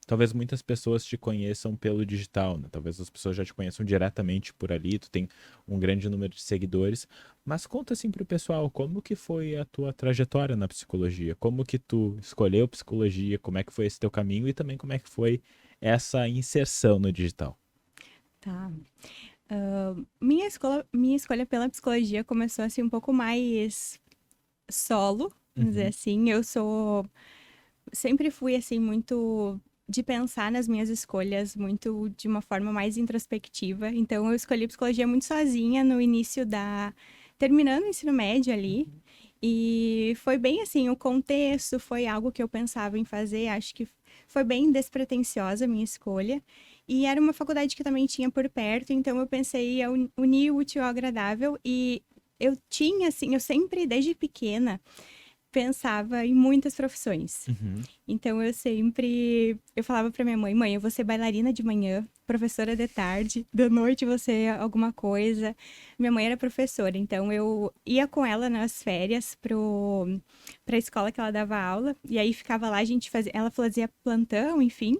talvez muitas pessoas te conheçam pelo digital, né? Talvez as pessoas já te conheçam diretamente por ali, tu tem um grande número de seguidores, mas conta assim pro pessoal, como que foi a tua trajetória na psicologia? Como que tu escolheu psicologia? Como é que foi esse teu caminho? E também como é que foi essa inserção no digital? Tá. Minha escolha pela psicologia começou assim um pouco mais solo, vamos dizer Uhum, assim. Sempre fui assim muito de pensar nas minhas escolhas muito de uma forma mais introspectiva. Então eu escolhi psicologia muito sozinha no início da terminando o ensino médio ali. E foi bem assim, o contexto foi algo que eu pensava em fazer, acho que foi bem despretensiosa a minha escolha. E era uma faculdade que também tinha por perto, então eu pensei em unir o útil ao agradável e eu tinha assim, eu sempre desde pequena pensava em muitas profissões. uhum, Então eu falava para minha mãe, mãe, eu vou ser bailarina de manhã, professora de tarde, de noite eu vou ser alguma coisa. Minha mãe era professora, então eu ia com ela nas férias pra escola que ela dava aula, e aí ficava lá, ela fazia plantão, enfim.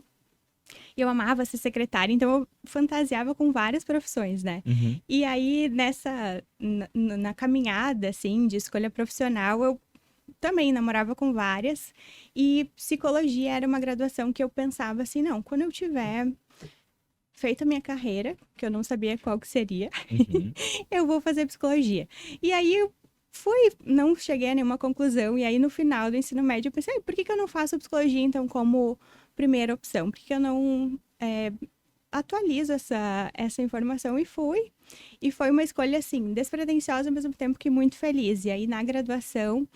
E eu amava ser secretária, então eu fantasiava com várias profissões, né? uhum. E aí na caminhada assim de escolha profissional, eu também namorava com várias. E psicologia era uma graduação que eu pensava assim, não, quando eu tiver feito a minha carreira, que eu não sabia qual que seria, Uhum, eu vou fazer psicologia. E aí eu não cheguei a nenhuma conclusão. E aí no final do ensino médio eu pensei, por que que eu não faço psicologia então como primeira opção? Por que que eu não atualizo essa informação? E fui. E foi uma escolha assim, despretensiosa ao mesmo tempo que muito feliz. E aí na graduação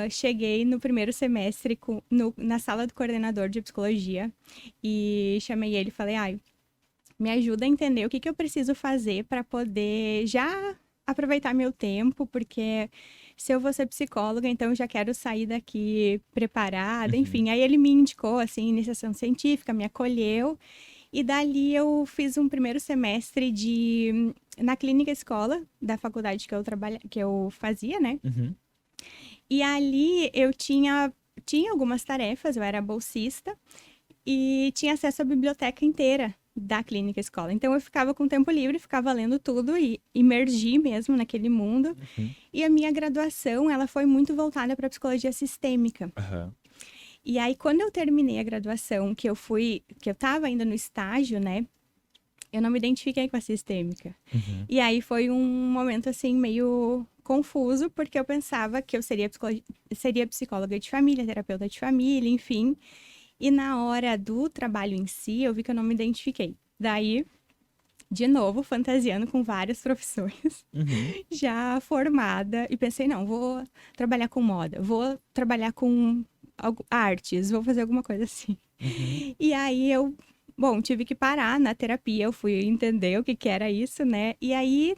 cheguei no primeiro semestre na sala do coordenador de psicologia e chamei ele e falei, ai, me ajuda a entender o que que eu preciso fazer para poder já aproveitar meu tempo, porque se eu vou ser psicóloga, então eu já quero sair daqui preparada, uhum. enfim. Aí ele me indicou, assim, iniciação científica, me acolheu, e dali eu fiz um primeiro semestre na clínica escola da faculdade que eu fazia, né? Uhum. E ali tinha algumas tarefas, eu era bolsista e tinha acesso à biblioteca inteira da clínica escola. Então eu ficava com tempo livre, ficava lendo tudo e imergi mesmo naquele mundo. Uhum. E a minha graduação, ela foi muito voltada para psicologia sistêmica. Aham. E aí quando eu terminei a graduação, que eu estava ainda no estágio, né? Eu não me identifiquei com a sistêmica. Uhum. E aí foi um momento assim meio confuso, porque eu pensava que eu seria psicóloga de família, terapeuta de família, enfim. E na hora do trabalho em si, eu vi que eu não me identifiquei. Daí, de novo, fantasiando com várias profissões, Uhum. já formada, e pensei, não, vou trabalhar com moda, vou trabalhar com artes, vou fazer alguma coisa assim. Uhum. E aí bom, tive que parar na terapia, eu fui entender o que que era isso, né? E aí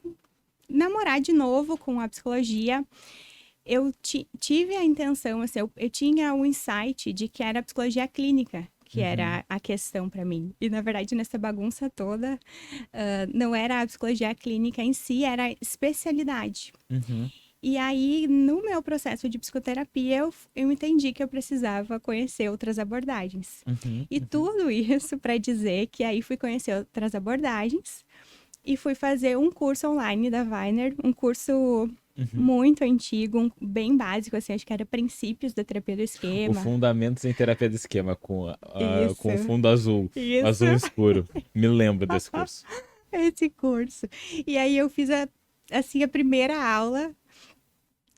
namorar de novo com a psicologia, tive a intenção, assim, eu tinha o insight de que era a psicologia clínica que Uhum. era a questão para mim. E na verdade, nessa bagunça toda, não era a psicologia clínica em si, era a especialidade. Uhum. E aí, no meu processo de psicoterapia, eu entendi que eu precisava conhecer outras abordagens. Uhum. E Uhum. tudo isso para dizer que aí fui conhecer outras abordagens e fui fazer um curso online da Weiner, um curso Uhum. muito antigo, bem básico, assim, acho que era princípios da terapia do O esquema. Fundamentos em Terapia do Esquema com o Isso, fundo azul, isso, azul escuro. Me lembro desse curso. esse curso. E aí eu fiz assim, a primeira aula,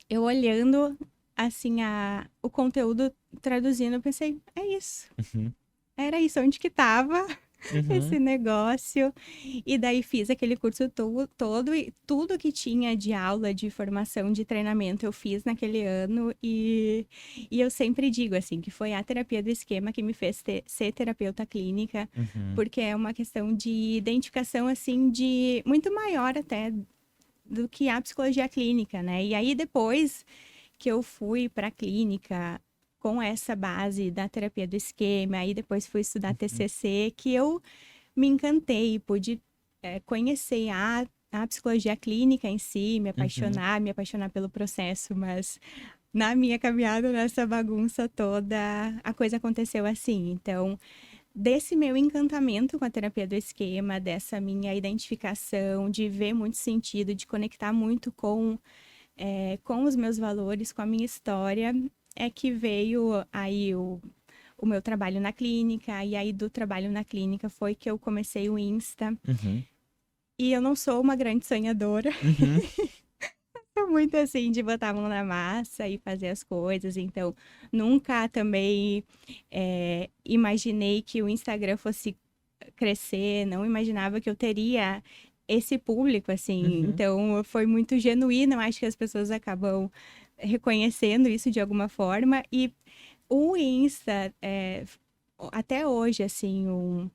eu olhando, assim, o conteúdo, traduzindo, eu pensei, é isso. Uhum. Era isso, onde que tava esse Uhum. negócio. E daí fiz aquele curso todo e tudo que tinha de aula, de formação, de treinamento, eu fiz naquele ano. E eu sempre digo, assim, que foi a terapia do esquema que me fez ser terapeuta clínica, Uhum. porque é uma questão de identificação, assim, de muito maior até do que a psicologia clínica, né? E aí depois que eu fui para a clínica com essa base da terapia do esquema, aí depois fui estudar Uhum. TCC, que eu me encantei e pude conhecer a psicologia clínica em si, Uhum. me apaixonar pelo processo, mas na minha caminhada nessa bagunça toda, a coisa aconteceu assim. Então, desse meu encantamento com a terapia do esquema, dessa minha identificação, de ver muito sentido, de conectar muito com os meus valores, com a minha história, é que veio aí o meu trabalho na clínica, e aí do trabalho na clínica foi que eu comecei o Insta. Uhum. E eu não sou uma grande sonhadora, Uhum. sou muito assim de botar a mão na massa e fazer as coisas, então nunca também imaginei que o Instagram fosse crescer, não imaginava que eu teria esse público, assim, Uhum. então foi muito genuíno, eu acho que as pessoas acabam reconhecendo isso de alguma forma, e o Insta, até hoje, assim, o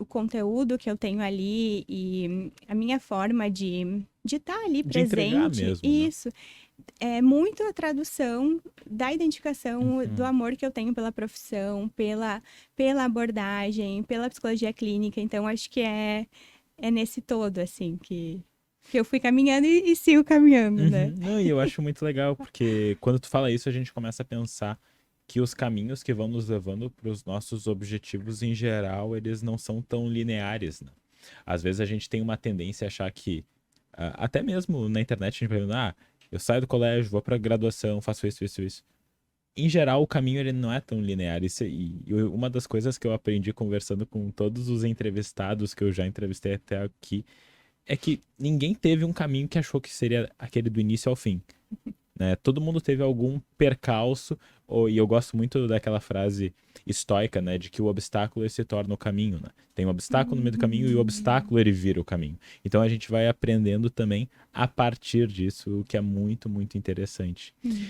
conteúdo que eu tenho ali e a minha forma de estar ali De entregar presente, mesmo, né? isso é muito a tradução da identificação do Uhum. amor que eu tenho pela profissão, pela abordagem, pela psicologia clínica. Então, acho que é nesse todo, assim, que eu fui caminhando e sigo caminhando, né? Uhum. Não, e eu acho muito legal, porque quando tu fala isso, a gente começa a pensar que os caminhos que vão nos levando para os nossos objetivos em geral, eles não são tão lineares, né? Às vezes a gente tem uma tendência a achar que, até mesmo na internet, a gente pergunta, eu saio do colégio, vou para graduação, faço isso, isso, isso. Em geral, o caminho ele não é tão linear. Uma das coisas que eu aprendi conversando com todos os entrevistados que eu já entrevistei até aqui é que ninguém teve um caminho que achou que seria aquele do início ao fim, né? Todo mundo teve algum percalço, e eu gosto muito daquela frase estoica, né, de que o obstáculo ele se torna o caminho, né? Tem um obstáculo no meio do caminho e o Uhum. obstáculo ele vira o caminho. Então a gente vai aprendendo também a partir disso, o que é muito, muito interessante.